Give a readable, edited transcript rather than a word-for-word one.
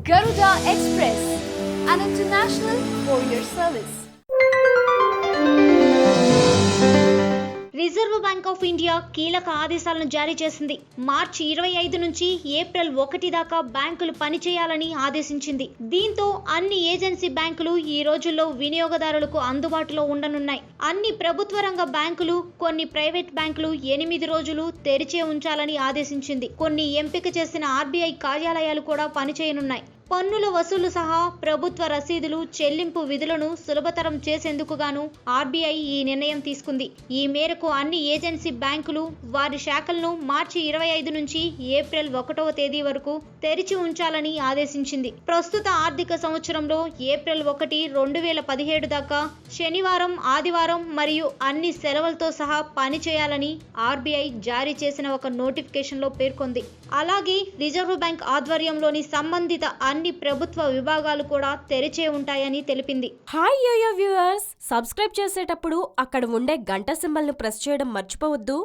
Garuda Express, an international courier service. Reserve bank of India కీలక ఆదేశాలను జారీ చేసింది. మార్చి 25 నుంచి ఏప్రిల్ 1 దాకా బ్యాంకులు పనిచేయాలని ఆదేశించింది. దీంతో అన్ని ఏజెన్సీ బ్యాంకులు ఈ రోజుల్లో వినియోగదారులకు అందుబాటులో ఉండనున్నాయి. అన్ని ప్రభుత్వ రంగ బ్యాంకులు, కొన్ని ప్రైవేట్ బ్యాంకులు 8 రోజులు తెరిచే ఉంచాలని ఆదేశించింది. కొన్ని ఎంపిక చేసిన ఆర్బీఐ కార్యాలయాలు కూడా పనిచేయనున్నాయి. పన్నుల వసూలు సహా ప్రభుత్వ రసీదులు, చెల్లింపు విధులను సులభతరం చేసేందుకు గాను ఆర్బీఐ ఈ నిర్ణయం తీసుకుంది. ఈ మేరకు అన్ని ఏజెన్సీ బ్యాంకులు వారి శాఖలను మార్చి 25 నుంచి ఏప్రిల్ 1వ తేదీ వరకు తెరిచి ఉంచాలని ఆదేశించింది. ప్రస్తుత ఆర్థిక సంవత్సరంలో ఏప్రిల్ 1, 2017 దాకా శనివారం, ఆదివారం మరియు అన్ని సెలవులతో సహా పనిచేయాలని ఆర్బీఐ జారీ చేసిన ఒక నోటిఫికేషన్లో పేర్కొంది. అలాగే రిజర్వ్ బ్యాంక్ ఆధ్వర్యంలోని సంబంధిత అన్ని ప్రభుత్వ విభాగాలు కూడా తెరిచే ఉంటాయని తెలిపింది. హాయ్ యోయో వ్యూవర్స్, సబ్స్క్రైబ్ చేసేటప్పుడు అక్కడ ఉండే గంట సింబల్ ను ప్రెస్ చేయడం మర్చిపోవద్దు.